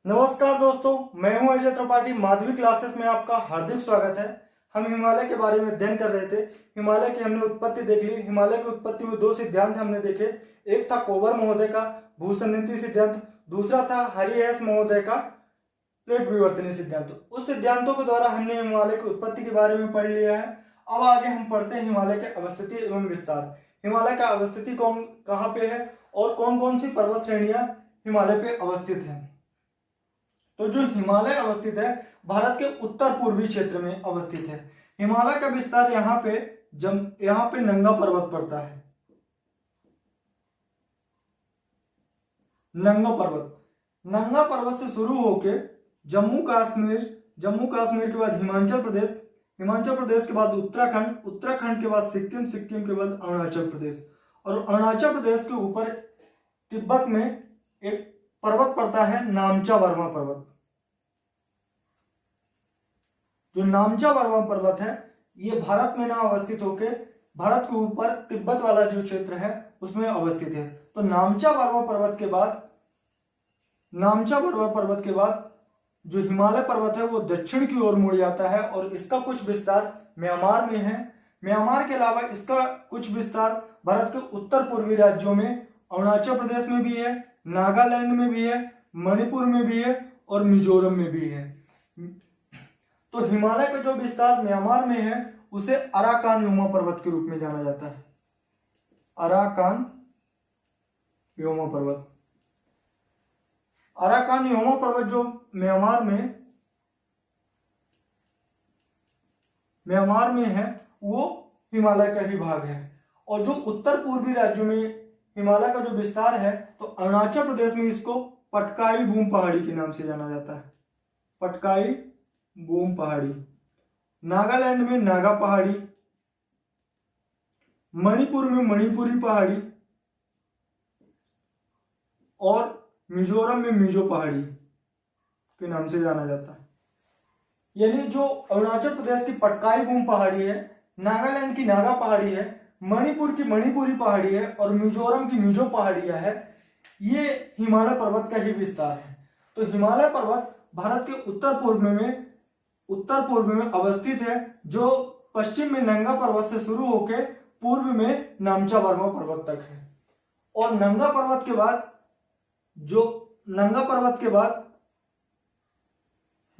नमस्कार दोस्तों, मैं हूं अजय त्रिपाठी। माधवी क्लासेस में आपका हार्दिक स्वागत है। हम हिमालय के बारे में अध्ययन कर रहे थे। हिमालय की हमने उत्पत्ति देख ली। हिमालय की उत्पत्ति में दो सिद्धांत हमने देखे। एक था कोवर महोदय का भूसंनिधि सिद्धांत, दूसरा था हरि एस महोदय का प्लेट विवर्तनीय सिद्धांत। उस सिद्धांतों के द्वारा हमने हिमालय की उत्पत्ति के बारे में पढ़ लिया है। अब आगे हम पढ़ते हैं हिमालय के अवस्थिति एवं विस्तार। हिमालय का अवस्थिति कहाँ पे है और कौन कौन सी पर्वत श्रेणियां हिमालय पे अवस्थित हैं। तो जो हिमालय अवस्थित है भारत के उत्तर पूर्वी क्षेत्र में अवस्थित है। हिमालय का विस्तार यहाँ पे नंगा पर्वत पड़ता है। नंगा पर्वत से शुरू होके जम्मू कश्मीर के बाद हिमाचल प्रदेश के बाद उत्तराखंड के बाद सिक्किम के बाद अरुणाचल प्रदेश, और अरुणाचल प्रदेश के ऊपर तिब्बत में एक पर्वत पड़ता है नामचा वर्मा पर्वत। जो नामचा वर्मा पर्वत है ये भारत में ना अवस्थित होके भारत के ऊपर तिब्बत वाला जो क्षेत्र है उसमें अवस्थित है। तो नामचा वर्मा पर्वत के बाद जो हिमालय पर्वत है वो दक्षिण की ओर मुड़ जाता है और इसका कुछ विस्तार म्यांमार में है। म्यांमार के अलावा इसका कुछ विस्तार भारत के उत्तर पूर्वी राज्यों में अरुणाचल प्रदेश में भी है, नागालैंड में भी है, मणिपुर में भी है और मिजोरम में भी है। तो हिमालय का जो विस्तार म्यांमार में है उसे अराकान योमा पर्वत के रूप में जाना जाता है। अराकान योमा पर्वत जो म्यांमार में है वो हिमालय का ही भाग है। और जो उत्तर पूर्वी राज्यों में हिमालय का जो विस्तार है तो अरुणाचल प्रदेश में इसको पटकाई बूम पहाड़ी के नाम से जाना जाता है। पटकाई बूम पहाड़ी, नागालैंड में नागा पहाड़ी, मणिपुर में मणिपुरी पहाड़ी और मिजोरम में मिजो पहाड़ी के नाम से जाना जाता है। यानी जो अरुणाचल प्रदेश की पटकाई बूम पहाड़ी है, नागालैंड की नागा पहाड़ी है, मणिपुर की मणिपुरी पहाड़ी है और मिजोरम की मिजो पहाड़ियां है, ये हिमालय पर्वत का ही विस्तार है। तो हिमालय पर्वत भारत के उत्तर पूर्व में अवस्थित है, जो पश्चिम में नंगा पर्वत से शुरू होकर पूर्व में नामचा वर्मा पर्वत तक है। और नंगा पर्वत के बाद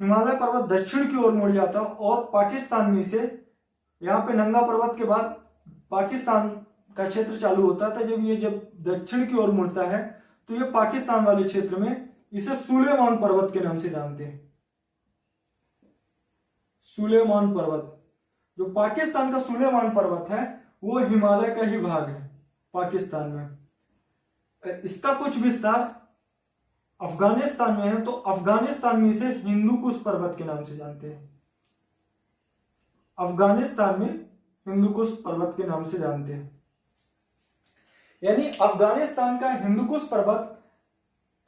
हिमालय पर्वत दक्षिण की ओर मुड़ जाता है और पाकिस्तान में से यहाँ पे नंगा पर्वत के बाद पाकिस्तान का क्षेत्र चालू होता था। जब दक्षिण की ओर मुड़ता है तो ये पाकिस्तान वाले क्षेत्र में इसे सुलेमान पर्वत के नाम से जानते हैं। सुलेमान पर्वत, जो पाकिस्तान का सुलेमान पर्वत है वो हिमालय का ही भाग है पाकिस्तान में। इसका कुछ विस्तार अफगानिस्तान में है, तो अफगानिस्तान में इसे हिंदू कुश पर्वत के नाम से जानते हैं। अफगानिस्तान में हिंदू कुश पर्वत के नाम से जानते हैं। यानी अफगानिस्तान का हिंदू कुश पर्वत,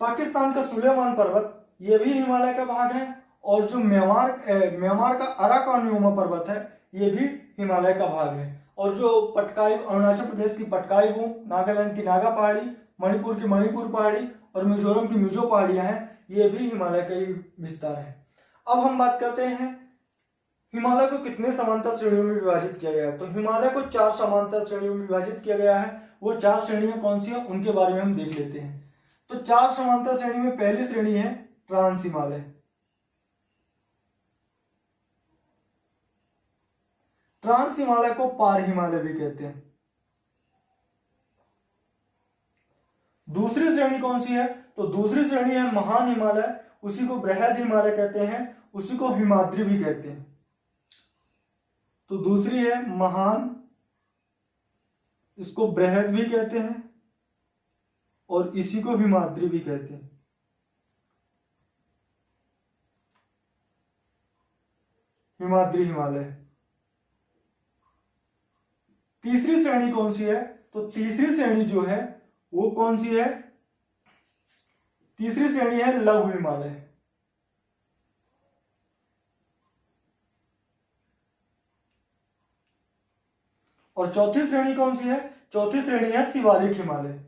पाकिस्तान का सुलेमान पर्वत ये भी हिमालय का भाग है, और जो म्यांमार का अराकान योमा पर्वत है ये भी हिमालय का भाग है। और जो अरुणाचल प्रदेश की पटकाई बूम, नागालैंड की नागा पहाड़ी, मणिपुर की मणिपुर पहाड़ी और मिजोरम की मिजो पहाड़ियां हैं, ये भी हिमालय का ही विस्तार है। अब हम बात करते हैं हिमालय को कितने समांतर श्रेणियों में विभाजित किया गया है। तो हिमालय को 4 समांतर श्रेणियों में विभाजित किया गया है। वो 4 श्रेणियां कौन सी हैं उनके बारे में हम देख लेते हैं। तो 4 समांतर श्रेणी में पहली श्रेणी है ट्रांस हिमालय। ट्रांस हिमालय को पार हिमालय भी कहते हैं। दूसरी श्रेणी कौन सी है? तो दूसरी श्रेणी है महान हिमालय, उसी को बृहद हिमालय कहते हैं, उसी को हिमाद्री भी कहते हैं। तो दूसरी है महान, इसको बृहद भी कहते हैं और इसी को हिमाद्री भी कहते हैं। हिमाद्री हिमालय। तीसरी श्रेणी कौन सी है? तो तीसरी श्रेणी जो है वो कौन सी है? तीसरी श्रेणी है लघु हिमालय। और चौथी श्रेणी कौन सी है? चौथी श्रेणी है शिवालिक हिमालय।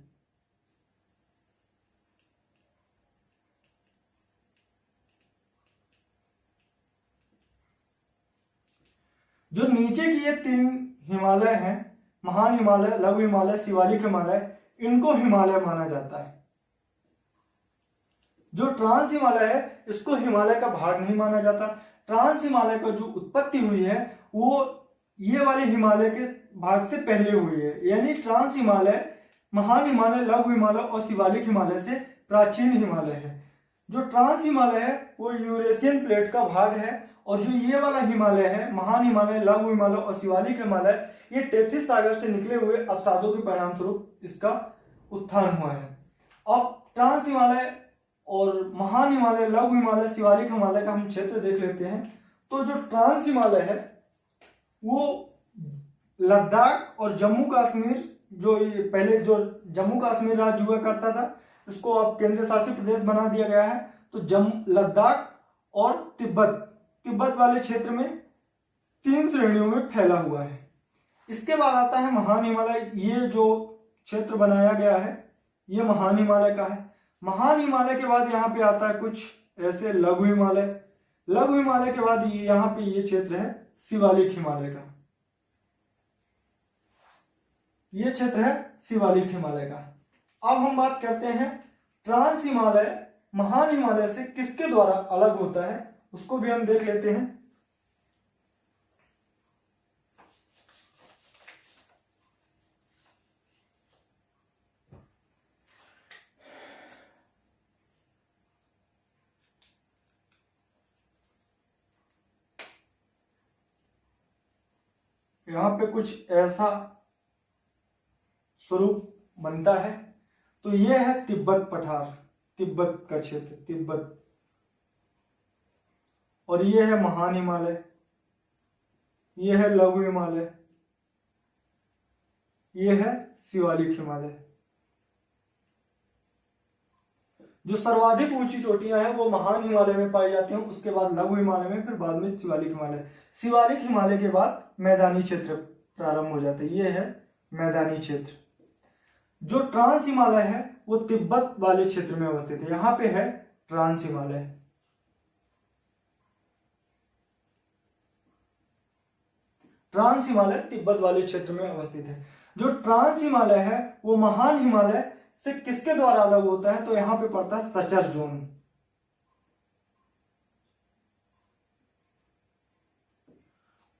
नीचे की ये 3 हिमालय हैं, महान हिमालय, लघु हिमालय, शिवालिक हिमालय, इनको हिमालय माना जाता है। जो ट्रांस हिमालय है इसको हिमालय का भाग नहीं माना जाता। ट्रांस हिमालय का जो उत्पत्ति हुई है वो ये वाले हिमालय के भाग से पहले हुई है, यानी ट्रांस हिमालय, महान हिमालय, लघु हिमालय और शिवालिक हिमालय से प्राचीन हिमालय है। जो ट्रांस हिमालय है वो यूरेशियन प्लेट का भाग है, और जो ये वाला हिमालय है, महान हिमालय, लघु हिमालय और शिवालिक हिमालय, ये तैतीस सागर से निकले हुए अवसादों के परिणाम स्वरूप इसका उत्थान हुआ है। अब ट्रांस हिमालय और महान हिमालय, लघु हिमालय, शिवालिक हिमालय का हम क्षेत्र देख लेते हैं। तो जो ट्रांस हिमालय है वो लद्दाख और जम्मू कश्मीर, जो पहले जो जम्मू कश्मीर राज्य हुआ करता था उसको अब केंद्र शासित प्रदेश बना दिया गया है। तो लद्दाख और तिब्बत वाले क्षेत्र में 3 श्रेणियों में फैला हुआ है। इसके बाद आता है महान हिमालय। ये जो क्षेत्र बनाया गया है ये महान हिमालय का है। महान हिमालय के बाद यहाँ पे आता है कुछ ऐसे लघु हिमालय। लघु हिमालय के बाद यहाँ पे ये क्षेत्र है शिवालिक हिमालय का। ये क्षेत्र है शिवालिक हिमालय का। अब हम बात करते हैं ट्रांस हिमालय महान हिमालय से किसके द्वारा अलग होता है, उसको भी हम देख लेते हैं। यहाँ पे कुछ ऐसा स्वरूप बनता है। तो ये है तिब्बत पठार, तिब्बत का क्षेत्र, तिब्बत। और ये है महान हिमालय, ये है लघु हिमालय, ये है शिवालिक हिमालय। जो सर्वाधिक ऊंची चोटियां हैं वो महान हिमालय में पाई जाती हैं, उसके बाद लघु हिमालय में, फिर बाद में शिवालिक हिमालय। शिवालिक हिमालय के बाद मैदानी क्षेत्र प्रारंभ हो जाते हैं। ये है मैदानी क्षेत्र। जो ट्रांस हिमालय है वो तिब्बत वाले क्षेत्र में अवस्थित है। यहाँ पे है ट्रांस हिमालय। ट्रांस हिमालय तिब्बत वाले क्षेत्र में अवस्थित है। जो ट्रांस हिमालय है वो महान हिमालय से किसके द्वारा अलग होता है, तो यहाँ पे पड़ता है सचर जोन।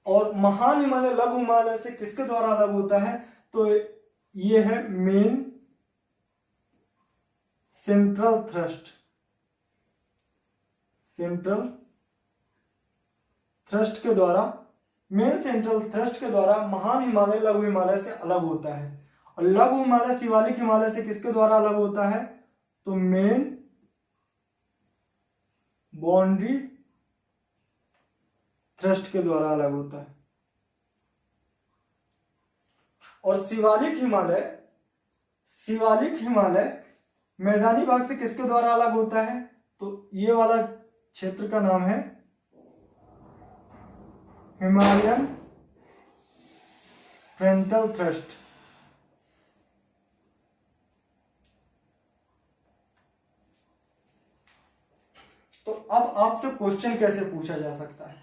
और महान हिमालय लघु हिमालय से किसके द्वारा अलग होता है, तो ये है main central thrust. Central thrust के द्वारा, मेन सेंट्रल थ्रस्ट के द्वारा महान हिमालय लघु हिमालय से अलग होता है। और लघु हिमालय शिवालिक हिमालय से किसके द्वारा अलग होता है, तो मेन बाउंड्री थ्रस्ट के द्वारा अलग होता है। और शिवालिक हिमालय मैदानी भाग से किसके द्वारा अलग होता है, तो ये वाला क्षेत्र का नाम है हिमालयन फ्रंटल थ्रस्ट। तो अब आपसे क्वेश्चन कैसे पूछा जा सकता है,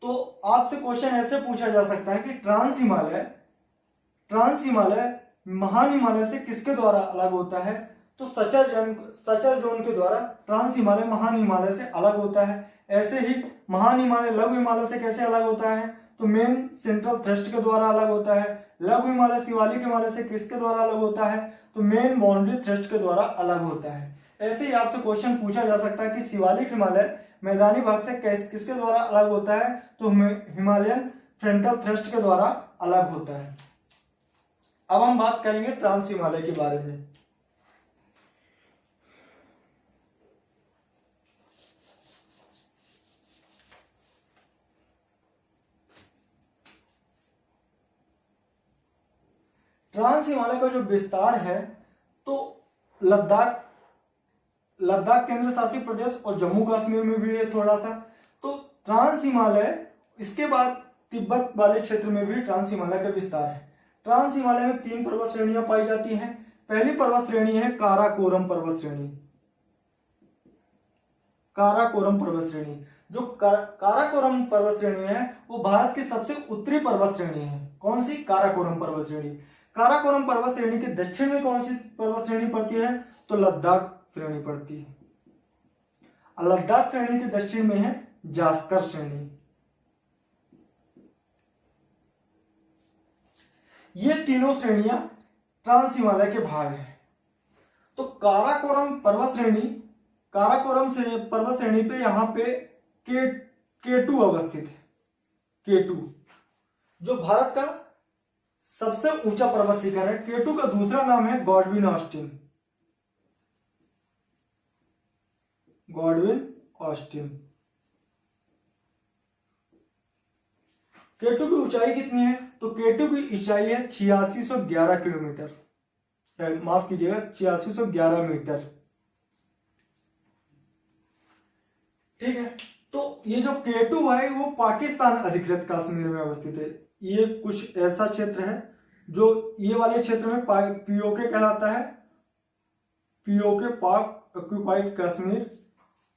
तो आपसे क्वेश्चन ऐसे पूछा जा सकता है कि ट्रांस हिमालय महान हिमालय से किसके द्वारा अलग होता है, तो सचर जोन के द्वारा ट्रांस हिमालय महान हिमालय से अलग होता है। ऐसे ही महान हिमालय लघु हिमालय से कैसे अलग होता है, तो मेन सेंट्रल थ्रस्ट के द्वारा अलग होता है। लघु हिमालय शिवालिक हिमालय से किसके द्वारा अलग होता है, तो मेन बाउंड्री थ्रस्ट के द्वारा अलग होता है। ऐसे ही आपसे क्वेश्चन पूछा जा सकता है कि शिवालिक हिमालय मैदानी भाग से किसके द्वारा अलग होता है, तो हिमालयन फ्रंटल थ्रस्ट के द्वारा अलग होता है। अब हम बात करेंगे ट्रांस हिमालय के बारे में। ट्रांस हिमालय का जो विस्तार है तो लद्दाख केंद्र शासित प्रदेश और जम्मू कश्मीर में भी है थोड़ा सा। तो ट्रांस हिमालय, इसके बाद तिब्बत वाले क्षेत्र में भी ट्रांस हिमालय का विस्तार है। ट्रांस हिमालय में 3 पर्वत श्रेणियां पाई जाती हैं। पहली पर्वत श्रेणी है काराकोरम पर्वत श्रेणी। काराकोरम पर्वत श्रेणी। जो काराकोरम पर्वत श्रेणी है वो भारत की सबसे उत्तरी पर्वत श्रेणी है। कौन सी? काराकोरम पर्वत श्रेणी। काराकोरम पर्वत श्रेणी के दक्षिण में कौन सी पर्वत श्रेणी पड़ती है? तो लद्दाख श्रेणी पड़ती है। लद्दाख श्रेणी के दक्षिण में है जास्कर श्रेणी। ये तीनों श्रेणियां ट्रांस हिमालय के भाग हैं। तो काराकोरम पर्वत श्रेणी पे यहाँ पे K2 अवस्थित है। K2 जो भारत का सबसे ऊंचा पर्वत शिखर है। K2 का दूसरा नाम है गॉडविन ऑस्टिन। K2 की ऊंचाई कितनी है? तो K2 की ऊंचाई है 8611 किलोमीटर, माफ कीजिएगा 8611 मीटर। ठीक है। तो ये जो K2 है वो पाकिस्तान अधिकृत कश्मीर में अवस्थित है। ये कुछ ऐसा क्षेत्र है जो ये वाले क्षेत्र में POK कहलाता है, POK पाक ऑक्यूपाइड कश्मीर,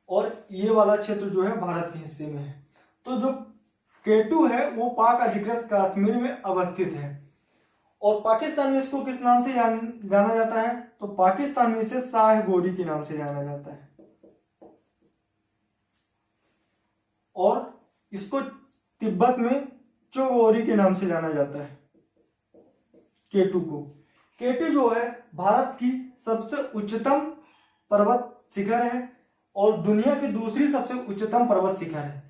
और ये वाला क्षेत्र जो है भारत के हिस्से में है। तो जो K2 है वो पाक अधिकृत कश्मीर में अवस्थित है। और पाकिस्तान में इसको किस नाम से जाना जाता है? तो पाकिस्तान में इसे शाह गोरी के नाम से जाना जाता है। और इसको तिब्बत में चोगोरी के नाम से जाना जाता है। K2 को। K2 जो है भारत की सबसे उच्चतम पर्वत शिखर है और दुनिया की दूसरी सबसे उच्चतम पर्वत शिखर है।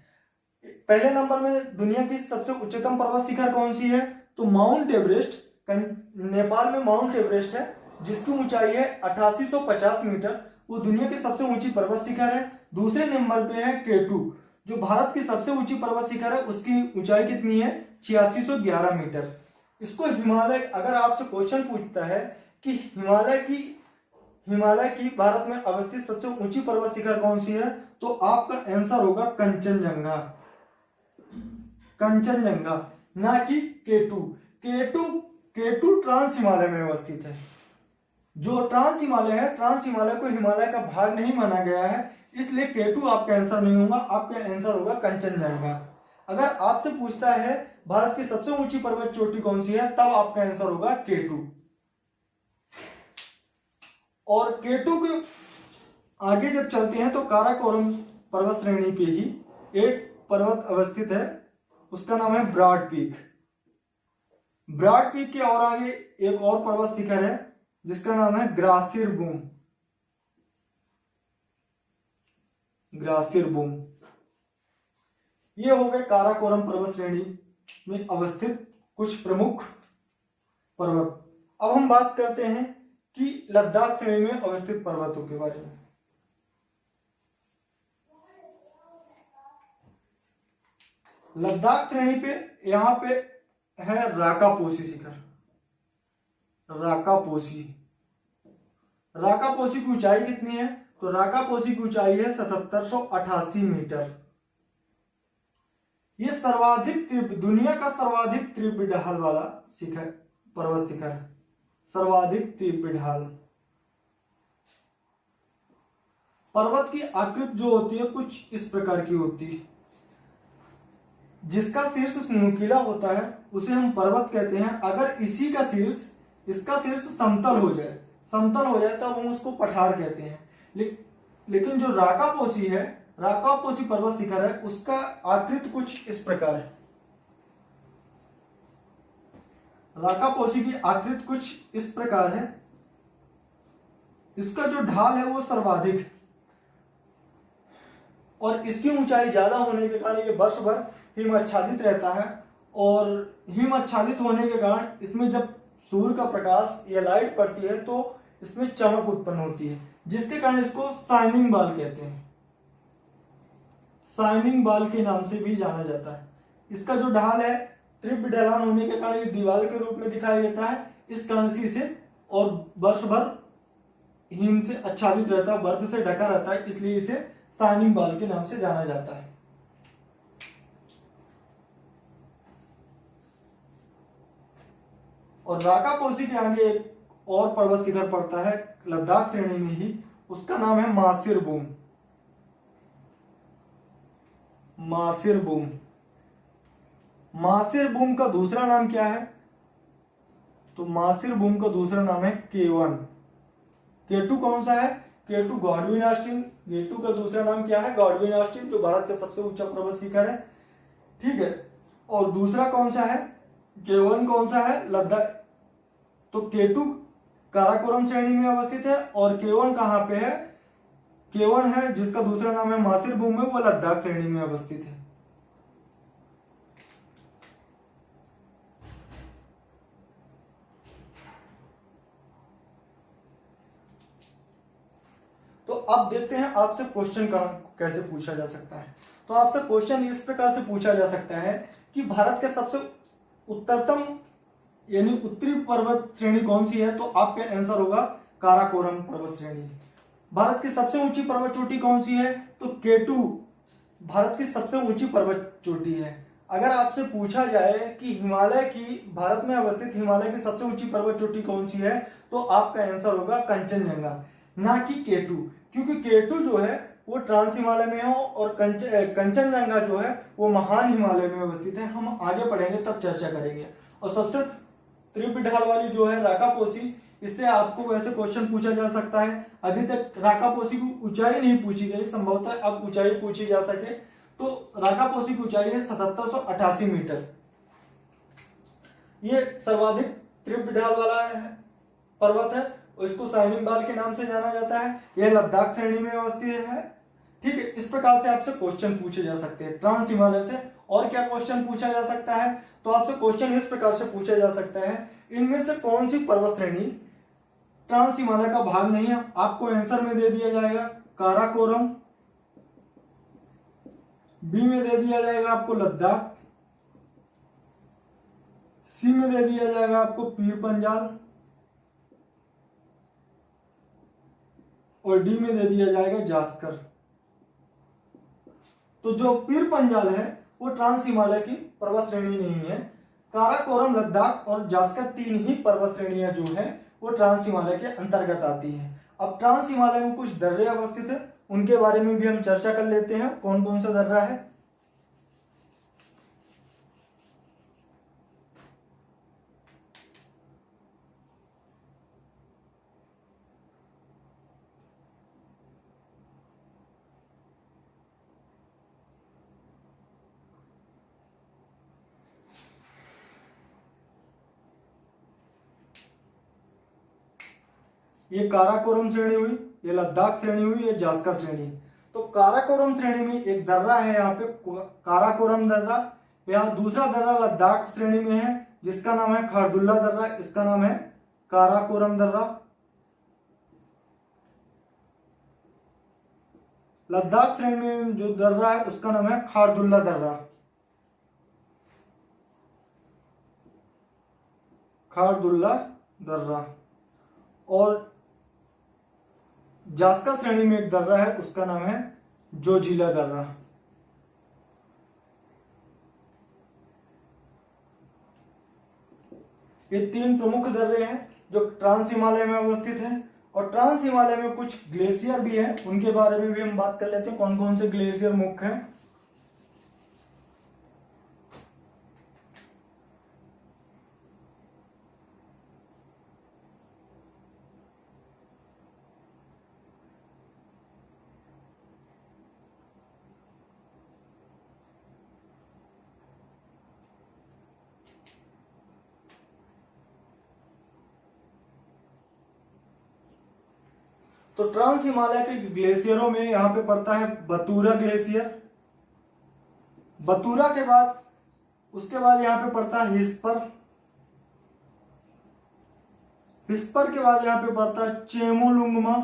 पहले नंबर में दुनिया की सबसे उच्चतम पर्वत शिखर कौन सी है? तो माउंट एवरेस्ट, नेपाल में माउंट एवरेस्ट है जिसकी ऊंचाई है 8850 मीटर। वो दुनिया की सबसे ऊंची पर्वत शिखर है। दूसरे नंबर पे है K2 जो भारत की सबसे ऊंची पर्वत शिखर है। उसकी ऊंचाई कितनी है? 8611 मीटर। इसको हिमालय, अगर आपसे क्वेश्चन पूछता है कि हिमालय की भारत में अवस्थित सबसे ऊंची पर्वत शिखर कौन सी है, तो आपका आंसर होगा कंचनजंगा, ना कि K2 ट्रांस हिमालय में अवस्थित है। जो ट्रांस हिमालय है, ट्रांस हिमालय को हिमालय का भाग नहीं माना गया है, इसलिए K2 आपका आंसर नहीं होगा। आपका आंसर होगा कंचनजंगा। अगर आपसे पूछता है भारत की सबसे ऊंची पर्वत चोटी कौन सी है, तब आपका आंसर होगा K2। और K2 के आगे जब चलते हैं तो काराकोरम पर्वत श्रेणी पे ही एक पर्वत अवस्थित है, उसका नाम है ब्रॉड पीक। ब्रॉड पीक के और आगे एक और पर्वत शिखर है जिसका नाम है ग्रासिर बूम। ये हो गए काराकोरम पर्वत श्रेणी में अवस्थित कुछ प्रमुख पर्वत। अब हम बात करते हैं कि लद्दाख श्रेणी में अवस्थित पर्वतों के बारे में। लद्दाख श्रेणी पे यहाँ पे है राकापोसी शिखर। राकापोसी की ऊंचाई कितनी है? तो राकापोसी की ऊंचाई है 7788 मीटर। ये दुनिया का सर्वाधिक तीव्र ढाल वाला पर्वत शिखर है। सर्वाधिक तीव्र ढाल। पर्वत की आकृति जो होती है कुछ इस प्रकार की होती है। जिसका शीर्ष नुकीला होता है उसे हम पर्वत कहते हैं। अगर इसका शीर्ष समतल हो जाए तब हम उसको पठार कहते हैं। लेकिन जो राकापोसी पर्वत शिखर है उसका आकृति कुछ इस प्रकार है। राकापोसी की आकृति कुछ इस प्रकार है। इसका जो ढाल है वो सर्वाधिक, और इसकी ऊंचाई ज्यादा होने के कारण ये वर्ष भर हिम आच्छादित रहता है। और हिम आच्छादित होने के कारण इसमें जब सूर्य का प्रकाश या लाइट पड़ती है तो इसमें चमक उत्पन्न होती है, जिसके कारण इसको शाइनिंग बाल कहते हैं। शाइनिंग बाल के नाम से भी जाना जाता है। इसका जो ढाल है तीव्र ढलान होने के कारण ये दीवार के रूप में दिखाई देता है। इस कारण से इसे, और वर्ष भर हिम से आच्छादित रहता है, बर्फ से ढका रहता है, इसलिए इसे शाइनिंग बाल के नाम से जाना जाता है। और राकापोसी के आगे एक और पर्वत शिखर पड़ता है लद्दाख श्रेणी में ही, उसका नाम है Maasir boom. Maasir boom. Maasir boom का दूसरा नाम क्या है? तो मासिर बूम का दूसरा नाम है K1। K2 कौन सा है? K2 Godwin Austen. K2 का दूसरा नाम क्या है? गॉडविन ऑस्टिन, जो भारत का सबसे ऊंचा पर्वत शिखर है। ठीक है। और दूसरा कौन सा है? K1 कौन सा है? लद्दाख। तो K2 काराकोरम श्रेणी में अवस्थित है और K1 कहाँ पे है? K1 है जिसका दूसरा नाम है मासिर बूम है, वो लद्दाख श्रेणी में अवस्थित है। तो अब देखते हैं आपसे क्वेश्चन कैसे पूछा जा सकता है। तो आपसे क्वेश्चन इस प्रकार से पूछा जा सकता है कि भारत के सबसे उत्तरतम यानी उत्तरी पर्वत श्रेणी कौन सी है? तो आपका आंसर होगा काराकोरम पर्वत श्रेणी। भारत की सबसे ऊंची पर्वत चोटी कौन सी है? तो K2 भारत की सबसे ऊंची पर्वत चोटी है। अगर आपसे पूछा जाए कि हिमालय की, भारत में अवस्थित हिमालय की सबसे ऊंची पर्वत चोटी कौन सी है, तो आपका आंसर होगा कंचनजंगा, ना कि K2, क्योंकि K2 जो है वो ट्रांस हिमालय में हो और कंचनजंगा जो है वो महान हिमालय में अवस्थित है। हम आगे पढ़ेंगे तब चर्चा करेंगे। और सबसे तीव्र ढाल वाली जो है राकापोसी, इससे आपको वैसे क्वेश्चन पूछा जा सकता है। अभी तक राकापोसी की ऊंचाई नहीं पूछी गई, संभवतः अब ऊंचाई पूछी जा सके। तो राकापोसी की ऊंचाई है 7788 मीटर। ये सर्वाधिक तीव्र ढाल वाला पर्वत है और इसको शाइनिंग बाल के नाम से जाना जाता है। यह लद्दाख श्रेणी में अवस्थित है। ठीक है, इस प्रकार से आपसे क्वेश्चन पूछे जा सकते हैं ट्रांस हिमालय से। और क्या क्वेश्चन पूछा जा सकता है? तो आपसे क्वेश्चन इस प्रकार से पूछा जा सकता है, इनमें से कौन सी पर्वत श्रेणी ट्रांस हिमालय का भाग नहीं है? आपको आंसर में दे दिया जाएगा काराकोरम, बी में दे दिया जाएगा आपको लद्दाख, सी में दे दिया जाएगा आपको पीर पंजाल और डी में दे दिया जाएगा जास्कर। तो जो पीर पंजाल है वो ट्रांस हिमालय की पर्वत श्रेणी नहीं है। काराकोरम, लद्दाख और जास्कर तीन ही पर्वत श्रेणियां जो है वो ट्रांस हिमालय के अंतर्गत आती हैं। अब ट्रांस हिमालय में कुछ दर्रे अवस्थित है, उनके बारे में भी हम चर्चा कर लेते हैं। कौन कौन सा दर्रा है? ये काराकोरम श्रेणी हुई, ये लद्दाख श्रेणी हुई, ये जास्का श्रेणी। तो काराकोरम श्रेणी में एक दर्रा है यहाँ पे काराकोरम दर्रा। यहाँ दूसरा दर्रा लद्दाख श्रेणी में है जिसका नाम है खारदुल्ला दर्रा, इसका नाम है काराकोरम दर्रा। लद्दाख श्रेणी में जो दर्रा है उसका नाम है खारदुल्ला दर्रा, खारदुल्ला दर्रा। और जास्का श्रेणी में एक दर्रा है उसका नाम है जोजिला दर्रा। ये तीन प्रमुख दर्रे हैं जो ट्रांस हिमालय में अवस्थित हैं। और ट्रांस हिमालय में कुछ ग्लेशियर भी हैं, उनके बारे में भी हम बात कर लेते हैं। कौन कौन से ग्लेशियर मुख्य हैं? तो ट्रांस हिमालय के ग्लेशियरों में यहाँ पे पड़ता है बतूरा ग्लेशियर। बतूरा के बाद उसके बाद यहाँ पे पड़ता है हिस्पर। हिस्पर के बाद यहाँ पे पड़ता है चेमोलुंगमा।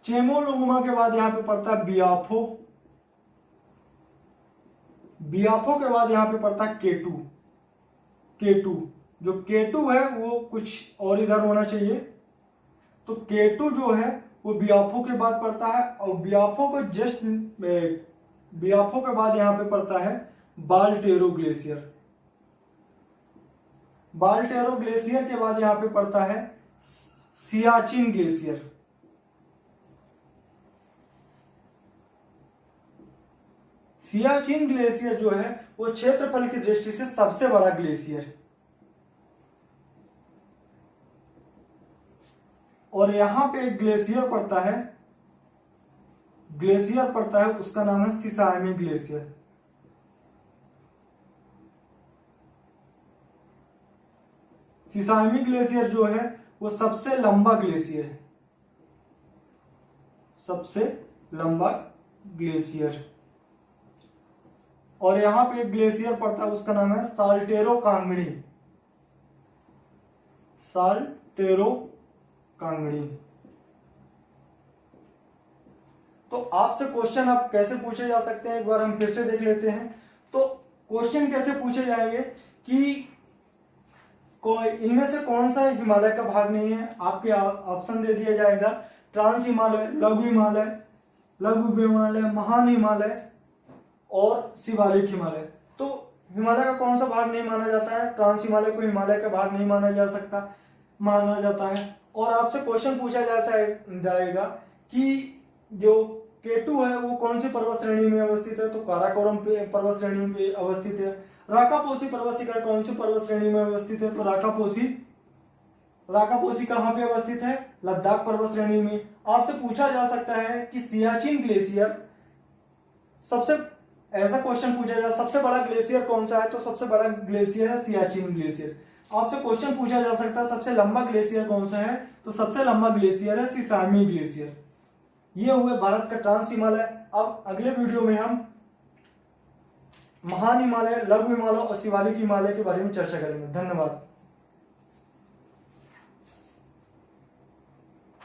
चेमोलुंगमा के बाद यहाँ पे पड़ता है बियाफो। बियाफो के बाद यहाँ पे पड़ता है केटू। केटू, जो केटू है वो कुछ और इधर होना चाहिए। तो केटू जो है वो बियाफो के बाद पड़ता है और बियाफो के बाद यहाँ पे पड़ता है बाल्टेरो ग्लेशियर। बाल्टेरो ग्लेशियर के बाद यहाँ पे पड़ता है सियाचिन ग्लेशियर। सियाचिन ग्लेशियर जो है वो क्षेत्रफल की दृष्टि से सबसे बड़ा ग्लेशियर है। और यहां पे एक ग्लेशियर पड़ता है, उसका नाम है सिसाइमी ग्लेशियर। सिसाइमी ग्लेशियर जो है वो सबसे लंबा ग्लेशियर है, सबसे लंबा ग्लेशियर। और यहां पे एक ग्लेशियर पड़ता है, उसका नाम है साल्टेरो कांगड़ी, साल्टेरो कांगड़ी। तो आपसे क्वेश्चन आप कैसे पूछे जा सकते हैं, एक बार हम फिर से देख लेते हैं। तो क्वेश्चन कैसे पूछे जाएंगे कि इनमें से कौन सा हिमालय का भाग नहीं है। आपके ऑप्शन दे दिया जाएगा, ट्रांस हिमालय, लघु हिमालय, लघु हिमालय, महान हिमालय और शिवालिक हिमालय। तो हिमालय का कौन सा भाग नहीं माना जाता है? ट्रांस हिमालय को हिमालय का भाग नहीं माना जाता है। और आपसे क्वेश्चन पूछा जाएगा कि जो केटू है वो कौन सी पर्वत श्रेणी में अवस्थित है? तो काराकोरम पर्वत श्रेणी में अवस्थित है। राकापोसी पर्वत शिखर कौन सी पर्वत श्रेणी में अवस्थित है? तो राकापोसी कहाँ पे अवस्थित है? लद्दाख पर्वत श्रेणी में। आपसे पूछा जा सकता है कि सियाचिन ग्लेशियर ऐसा क्वेश्चन पूछा जाए सबसे बड़ा ग्लेशियर कौन सा है? तो सबसे बड़ा ग्लेशियर है सियाचिन ग्लेशियर। आपसे क्वेश्चन पूछा जा सकता है सबसे लंबा ग्लेशियर कौन सा है? तो सबसे लंबा ग्लेशियर है सिसाइमी ग्लेशियर। ये हुए भारत का ट्रांस हिमालय। अब अगले वीडियो में हम महान हिमालय, लघु हिमालय और शिवालिक हिमालय के बारे में चर्चा करेंगे। धन्यवाद।